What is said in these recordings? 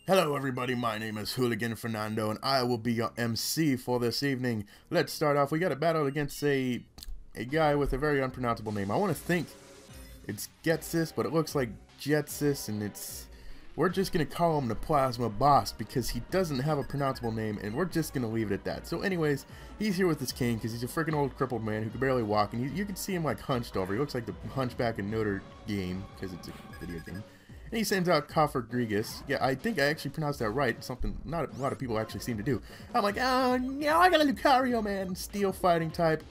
Hello everybody, my name is Hooligan Fernando and I will be your MC for this evening. Let's start off. We got a battle against a guy with a very unpronounceable name. I want to think it's Ghetsis, but it looks like Ghetsis, and we're just going to call him the Plasma Boss because he doesn't have a pronounceable name, and we're just going to leave it at that. So anyways, he's here with his cane because he's a freaking old crippled man who can barely walk, and you can see him like hunched over. He looks like the Hunchback in Notre Dame because it's a video game. And he sends out Gigas. Yeah, I think I actually pronounced that right. Something not a lot of people actually seem to do. I'm like, oh, no, I got a Lucario, man. Steel fighting type.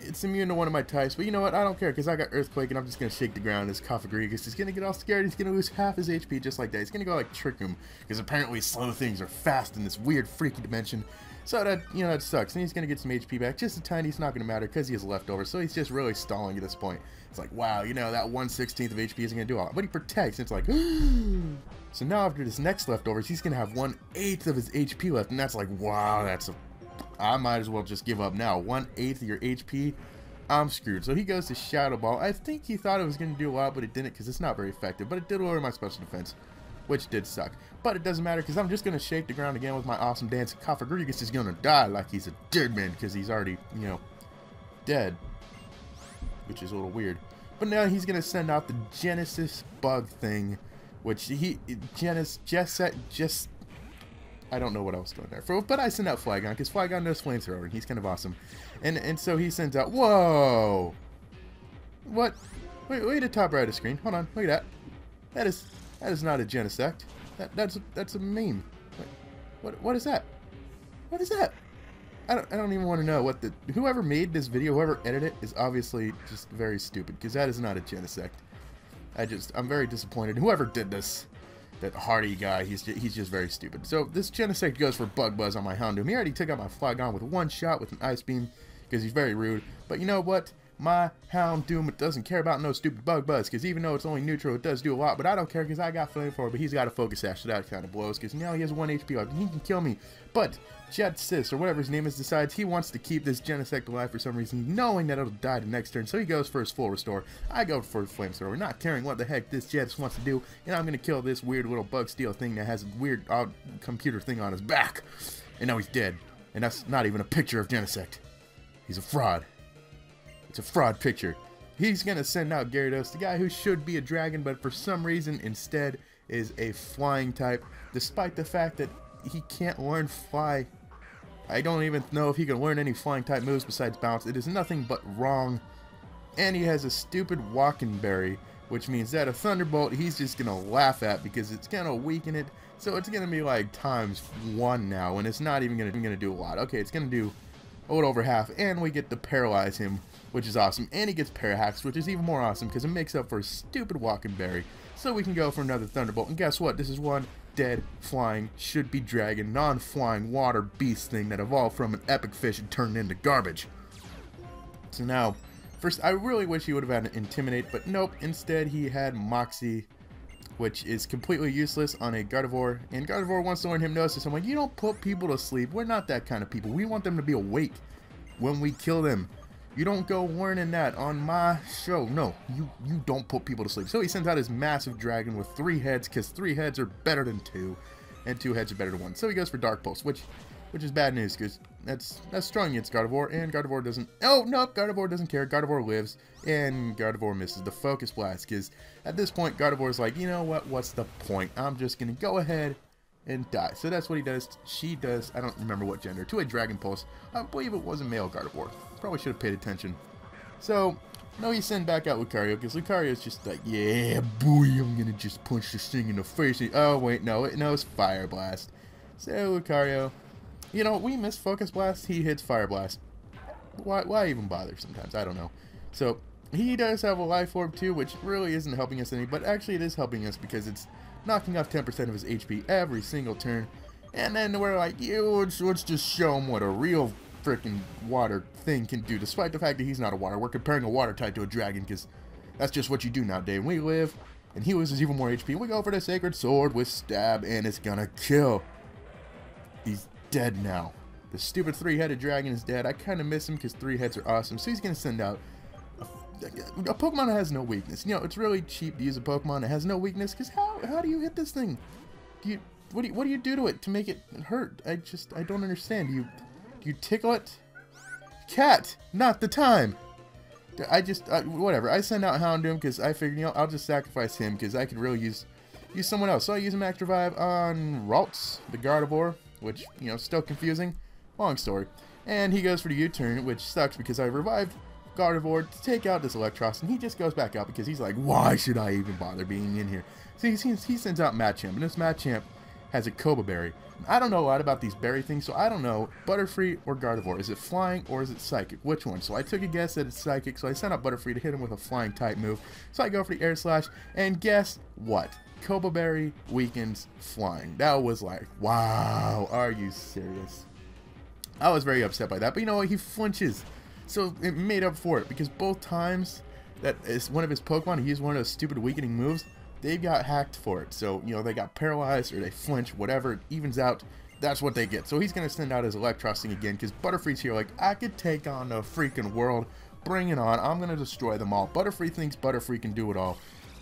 It's immune to one of my types. But you know what? I don't care because I got Earthquake and I'm just going to shake the ground as Gigas. He's going to get all scared. He's going to lose half his HP just like that. He's going to go like Trick Room because apparently slow things are fast in this weird, freaky dimension. So that, that sucks. And he's going to get some HP back. Just a tiny. It's not going to matter because he has leftovers. So he's just really stalling at this point. It's like, wow, that 1/16 of HP isn't going to do a lot. But he protects. And it's like, so now after this next leftovers, he's going to have 1/8 of his HP left. And that's like, wow, I might as well just give up now. 1/8 of your HP, I'm screwed. So he goes to Shadow Ball. I think he thought it was going to do a lot, but it didn't because it's not very effective. But it did lower my special defense, which did suck. But it doesn't matter because I'm just going to shake the ground again with my awesome dance. Gigas is going to die like he's a dead man because he's already, dead. Which is a little weird. But now he's going to send out the Genesis bug thing, which I don't know what I was doing there. But I send out Flygon because Flygon knows Flamethrower and he's kind of awesome. And so he sends out, whoa! What? Wait at the top right of the screen. Hold on, look at that. That is not a Genesect. That's a meme. What is that? What is that? I don't even want to know what whoever made this video, whoever edited it, is obviously just very stupid because that is not a Genesect. I'm very disappointed. Whoever did this, that Hardy guy, he's just very stupid. So this Genesect goes for Bugg Buzz on my Houndoom. He already took out my Flygon with one shot with an Ice Beam because he's very rude. But you know what? My Houndoom doesn't care about no stupid Bugg Buzz because even though it's only neutral, it does do a lot. But I don't care because I got Flamethrower, but he's got a Focus Sash, so that kind of blows because now he has 1 HP left and he can kill me. But Ghetsis, or whatever his name is, decides he wants to keep this Genesect alive for some reason, knowing that it'll die the next turn. So he goes for his full restore. I go for the Flamethrower, not caring what the heck this Ghetsis wants to do. And I'm going to kill this weird little bug steel thing that has a weird computer thing on his back. And now he's dead. And that's not even a picture of Genesect. He's a fraud. It's a fraud picture. He's going to send out Gyarados, the guy who should be a dragon, but for some reason instead is a flying type, despite the fact that he can't learn fly. I don't even know if he can learn any flying type moves besides bounce. It is nothing but wrong. And he has a stupid walking berry, which means that a Thunderbolt he's just going to laugh at because it's going to weaken it. So it's going to be like ×1 now, and it's not even going to do a lot. Okay, it's going to do a little over half, and we get to paralyze him, which is awesome. And he gets Parahax, which is even more awesome because it makes up for a stupid walking berry. So we can go for another Thunderbolt, and guess what? This is one dead, flying, should-be dragon, non-flying water beast thing that evolved from an epic fish and turned into garbage. So now, first, I really wish he would have had an Intimidate, but nope. Instead, he had Moxie, which is completely useless on a Gardevoir, and Gardevoir wants to learn Hypnosis. I'm like, you don't put people to sleep. We're not that kind of people. We want them to be awake when we kill them. You don't go learning that on my show. No, you don't put people to sleep. So he sends out his massive dragon with 3 heads because 3 heads are better than 2, and 2 heads are better than 1. So he goes for Dark Pulse, which is bad news because that's strong against Gardevoir, and Gardevoir doesn't. Oh no, Gardevoir doesn't care. Gardevoir lives, and Gardevoir misses the Focus Blast because at this point Gardevoir's like, you know what? What's the point? I'm just gonna go ahead and die. So that's what he does. She does. I don't remember what gender. To a Dragon Pulse. I believe it was a male Gardevoir. Probably should have paid attention. So, no, he sent back out Lucario because Lucario is just like, yeah, boy, I'm gonna just punch this thing in the face. Oh wait, no, it's Fire Blast. So Lucario, we miss Focus Blast. He hits Fire Blast. Why even bother? Sometimes I don't know. So he does have a Life Orb too, which really isn't helping us any, but actually it is helping us because it's knocking off 10% of his HP every single turn. And then we're like, let's just show him what a real freaking water thing can do, despite the fact that he's not a water. We're comparing a water type to a dragon because that's just what you do nowadays. We live, and he loses even more HP. We go for the Sacred Sword with Stab, and it's gonna kill. He's dead now. The stupid 3-headed dragon is dead. I kind of miss him because 3 heads are awesome. So he's gonna send out a Pokemon that has no weakness. It's really cheap to use a Pokemon that has no weakness because how do you hit this thing? what do you do to it to make it hurt? I don't understand. Do you tickle it? Cat, not the time. Whatever. I send out Houndoom because I figured, you know, I'll just sacrifice him because I could really use someone else. So I use a Max Revive on Ralts, the Gardevoir, which, you know, still confusing. Long story. And he goes for the U-turn, which sucks because I revived Gardevoir to take out this Electros, and he just goes back out because he's like, why should I even bother being in here? So he sends out Machamp, and this Machamp has a Koba Berry. I don't know a lot about these berry things, so I don't know, Butterfree or Gardevoir. Is it flying or is it psychic? Which one? So I took a guess that it's psychic, so I sent out Butterfree to hit him with a flying type move. So I go for the Air Slash, and guess what? Koba Berry weakens flying. That was like, wow, are you serious? I was very upset by that, but you know what? He flinches. So it made up for it, because both times that is one of his Pokemon, he used one of those stupid weakening moves, they got hacked for it. So, you know, they got paralyzed or they flinch, whatever, it evens out. That's what they get. So he's going to send out his Electros thing again, because Butterfree's here like, I could take on the freaking world. Bring it on. I'm going to destroy them all. Butterfree thinks Butterfree can do it all.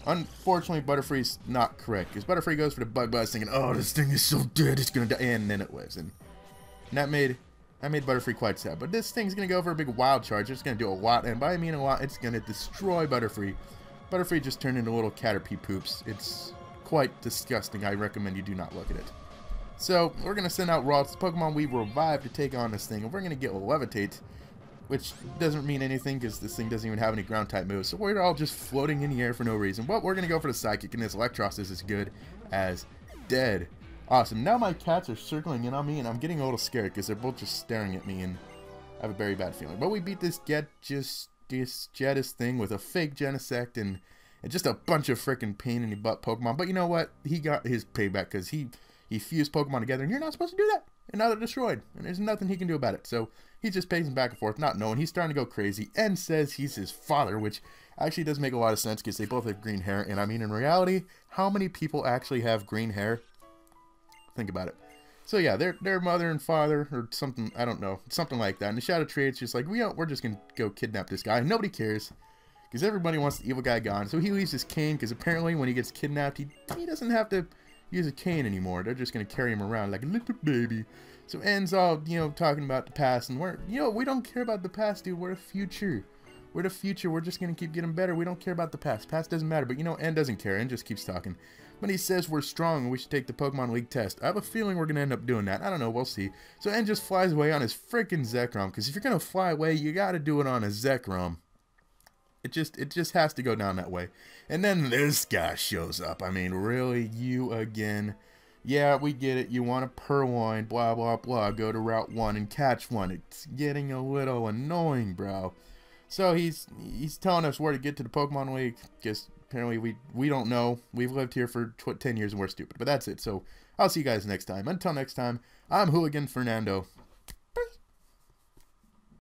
Unfortunately, Butterfree's not correct, because Butterfree goes for the Bugg Buzz thinking, oh, this thing is so dead, it's going to die. And then it lives. And that made Butterfree quite sad. But this thing's going to go for a big wild charge. It's going to do a lot. And by I mean a lot, it's going to destroy Butterfree. Butterfree just turned into little Caterpie poops. It's quite disgusting. I recommend you do not look at it. So, we're going to send out Ralts, Pokemon we revived to take on this thing. And we're going to get Levitate, which doesn't mean anything because this thing doesn't even have any ground type moves. So we're all just floating in the air for no reason. But we're going to go for the Psychic, and this Electros is as good as dead. Awesome. Now my cats are circling in on me, and I'm getting a little scared because they're both just staring at me, and I have a very bad feeling. But we beat this Ghetsis thing with a fake Genesect and just a bunch of freaking pain in the butt Pokemon. But you know what? He got his payback because he fused Pokemon together, and you're not supposed to do that. And now they're destroyed, and there's nothing he can do about it. So he's just pacing back and forth, not knowing. He's starting to go crazy and says he's his father, which actually does make a lot of sense because they both have green hair. And I mean, in reality, how many people actually have green hair? Think about it. So yeah, they're mother and father or something, I don't know, something like that. And the Shadow Trade's just like, we're just going to go kidnap this guy. Nobody cares because everybody wants the evil guy gone. So he leaves his cane because apparently when he gets kidnapped, he doesn't have to use a cane anymore. They're just going to carry him around like a little baby. So N's all, you know, talking about the past, and we don't care about the past, dude. We're the future. We're the future. We're just going to keep getting better. We don't care about the past. Past doesn't matter. But, you know, N doesn't care. N just keeps talking. But he says we're strong and we should take the Pokemon League test. I have a feeling we're going to end up doing that. I don't know. We'll see. So N just flies away on his freaking Zekrom. Because if you're going to fly away, you got to do it on a Zekrom. It just has to go down that way. And then this guy shows up. I mean, really? You again? Yeah, we get it. You want a Purloin, blah, blah, blah. Go to Route 1 and catch one. It's getting a little annoying, bro. So he's telling us where to get to the Pokemon League. Because apparently we don't know. We've lived here for 10 years and we're stupid. But that's it. So I'll see you guys next time. Until next time, I'm Hooligan Fernando.